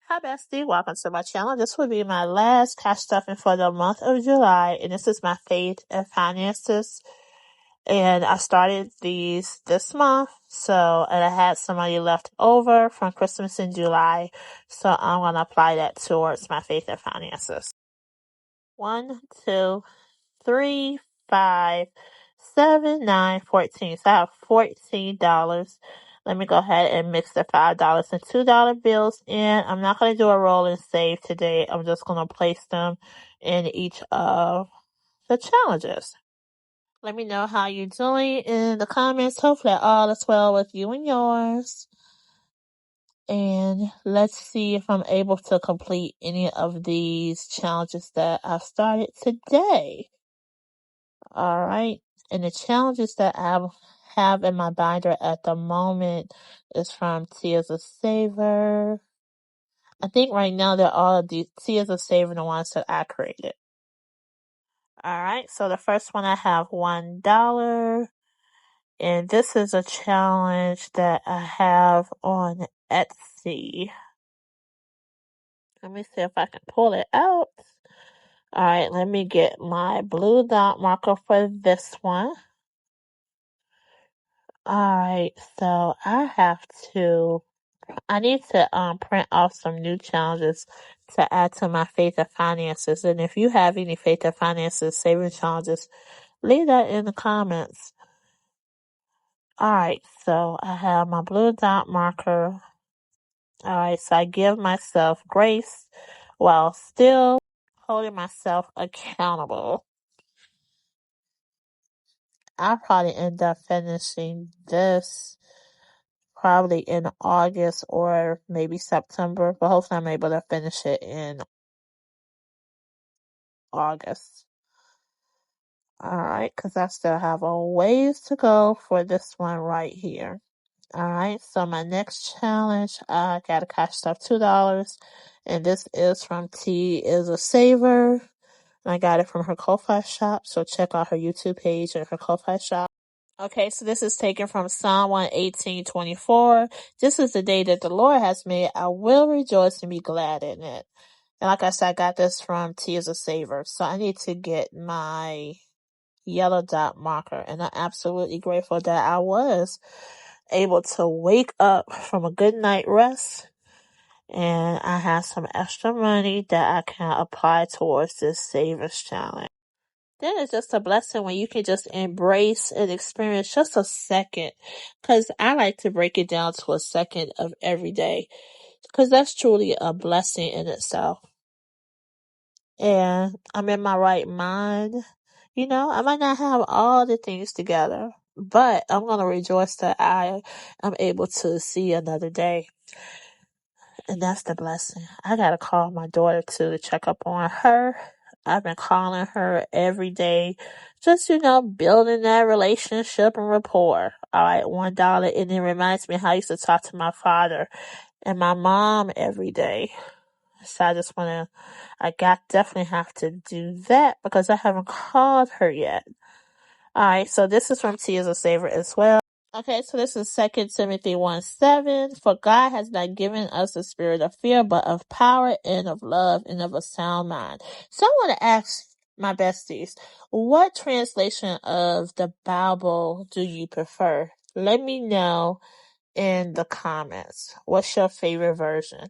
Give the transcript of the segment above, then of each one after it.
Hi, Bestie. Welcome to my channel. This will be my last cash stuffing for the month of July, and this is my faith and finances. And I started these this month, and I had some money left over from Christmas in July, so I'm going to apply that towards my faith and finances. 1, 2, 3, 5, 7, 9, 14. So I have $14. Let me go ahead and mix the $5 and $2 bills in. I'm not going to do a roll and save today. I'm just going to place them in each of the challenges. Let me know how you're doing in the comments. Hopefully all is well with you and yours. And let's see if I'm able to complete any of these challenges that I've started today. All right. And the challenges that I have in my binder at the moment is from Tears of Savor. I think right now they're all the Tears of Savor, the ones that I created. All right. So the first one I have $1. And this is a challenge that I have on Etsy. Let me see if I can pull it out. All right, let me get my blue dot marker for this one. All right, so I need to print off some new challenges to add to my faith and finances. And if you have any faith and finances saving challenges, leave that in the comments. All right, so I have my blue dot marker. All right, so I give myself grace while still holding myself accountable. I'll probably end up finishing this probably in August or maybe September, but hopefully I'm able to finish it in August. Alright, because I still have a ways to go for this one right here. Alright, so my next challenge, I got a cash stuff $2, and this is from T is a Saver. I got it from her Ko-Fi shop, so check out her YouTube page and her Ko-Fi shop. Okay, so this is taken from Psalm 118:24. This is the day that the Lord has made. I will rejoice and be glad in it. And like I said, I got this from T as a Saver. So I need to get my yellow dot marker. And I'm absolutely grateful that I was able to wake up from a good night rest. And I have some extra money that I can apply towards this Savers Challenge. Then it's just a blessing when you can just embrace and experience just a second. Because I like to break it down to a second of every day. Because that's truly a blessing in itself. And I'm in my right mind. You know, I might not have all the things together, but I'm going to rejoice that I am able to see another day. And that's the blessing. I got to call my daughter too to check up on her. I've been calling her every day, just, building that relationship and rapport. All right, $1. And it reminds me how I used to talk to my father and my mom every day. So I definitely have to do that because I haven't called her yet. All right, so this is from T as a Saver as well. Okay, so this is 2 Timothy 1:7. For God has not given us a spirit of fear, but of power and of love and of a sound mind. So I want to ask my besties, what translation of the Bible do you prefer? Let me know in the comments. What's your favorite version?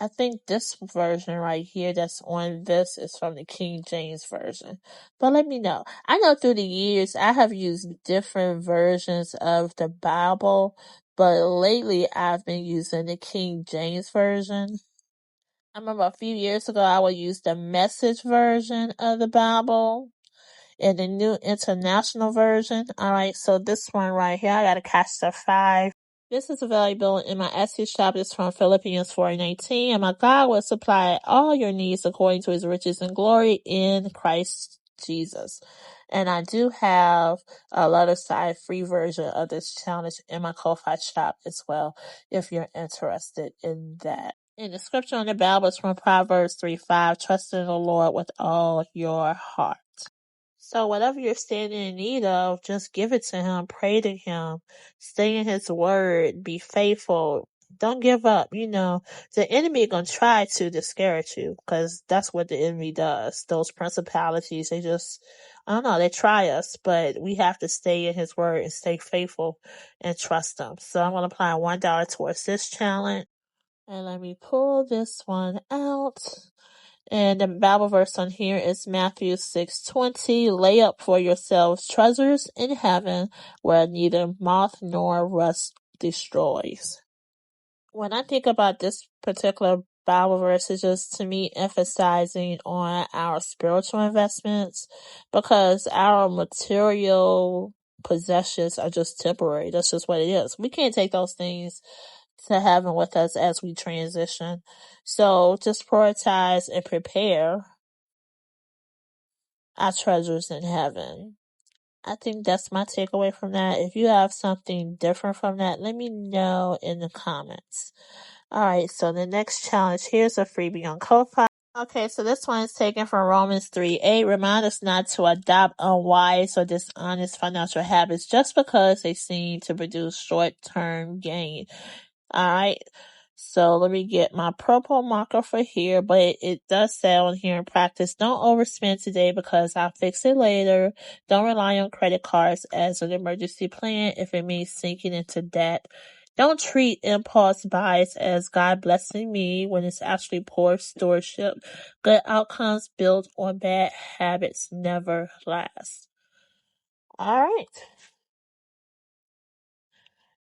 I think this version right here that's on this is from the King James Version. But let me know. I know through the years I have used different versions of the Bible, but lately I've been using the King James Version. I remember a few years ago I would use the Message version of the Bible and the New International Version. Alright, so this one right here, I got a catch the 5. This is available in my Etsy shop. It's from Philippians 4:19. And my God will supply all your needs according to his riches and glory in Christ Jesus. And I do have a letter side free version of this challenge in my Ko-Fi shop as well, if you're interested in that. And the scripture on the Bible is from Proverbs 3:5. Trust in the Lord with all your heart. So whatever you're standing in need of, just give it to him. Pray to him. Stay in his word. Be faithful. Don't give up. The enemy gonna try to discourage you because that's what the enemy does. Those principalities, they just, I don't know, they try us, but we have to stay in his word and stay faithful and trust him. So I'm gonna apply $1 towards this challenge. And let me pull this one out. And the Bible verse on here is Matthew 6:20. Lay up for yourselves treasures in heaven where neither moth nor rust destroys. When I think about this particular Bible verse, it's just to me emphasizing on our spiritual investments because our material possessions are just temporary. That's just what it is. We can't take those things to heaven with us as we transition. So just prioritize and prepare our treasures in heaven. I think that's my takeaway from that. If you have something different from that, let me know in the comments. Alright, so the next challenge, here's a freebie on Ko-Fi. Okay, so this one is taken from Romans 3:8. Remind us not to adopt unwise or dishonest financial habits just because they seem to produce short-term gain. Alright, so let me get my purple marker for here, but it does say on here in practice, don't overspend today because I'll fix it later. Don't rely on credit cards as an emergency plan if it means sinking into debt. Don't treat impulse buys as God blessing me when it's actually poor stewardship. Good outcomes built on bad habits never last. Alright.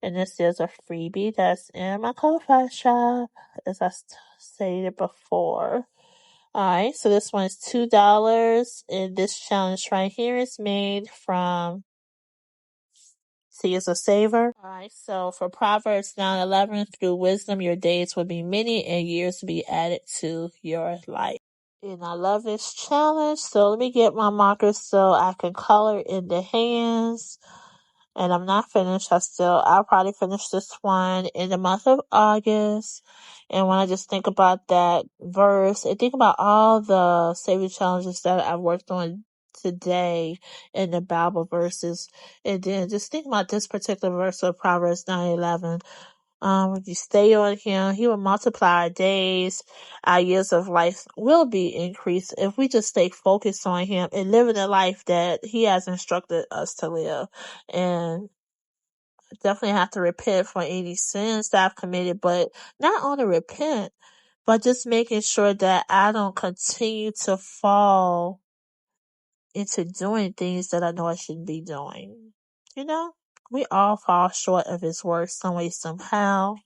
And this is a freebie that's in my Ko-Fi shop, as I stated before. Alright, so this one is $2, and this challenge right here is made from See as a Saver. Alright, so for Proverbs 9:11, through wisdom your days will be many and years will be added to your life. And I love this challenge, so let me get my markers so I can color in the hands. And I'm not finished. I'll probably finish this one in the month of August. And when I just think about that verse and think about all the saving challenges that I've worked on today in the Bible verses, and then just think about this particular verse of Proverbs 9:11. If you stay on him, he will multiply our days. Our years of life will be increased if we just stay focused on him and living the life that he has instructed us to live. And definitely have to repent for any sins that I've committed, but not only repent, but just making sure that I don't continue to fall into doing things that I know I shouldn't be doing. We all fall short of his word some way, somehow.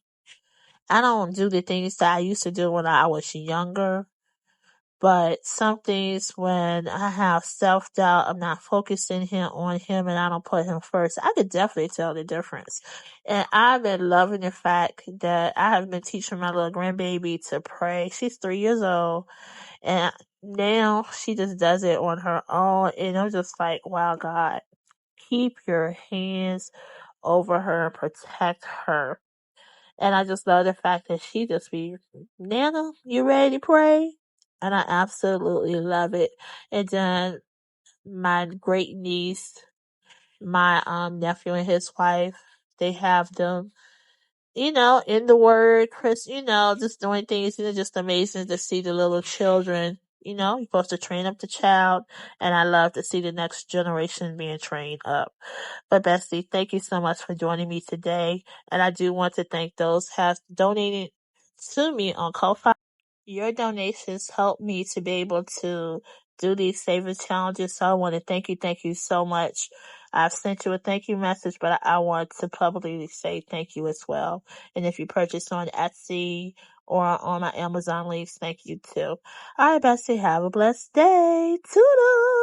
I don't do the things that I used to do when I was younger. But some things when I have self-doubt, I'm not focusing on him and I don't put him first, I could definitely tell the difference. And I've been loving the fact that I have been teaching my little grandbaby to pray. She's 3 years old and now she just does it on her own. And I'm just like, wow, God, keep your hands over her and protect her. And I just love the fact that she just be, Nana, you ready to pray? And I absolutely love it. And then my great niece, my nephew and his wife, they have them, in the word, Chris, just doing things, just amazing to see the little children. You're supposed to train up the child, and I love to see the next generation being trained up. But Bestie, thank you so much for joining me today. And I do want to thank those who have donated to me on Ko-Fi. Your donations help me to be able to do these saving challenges. So I want to thank you so much. I've sent you a thank you message, but I want to publicly say thank you as well. And if you purchase on Etsy or on my Amazon links, thank you too. All right, Bessie, have a blessed day. Toodles!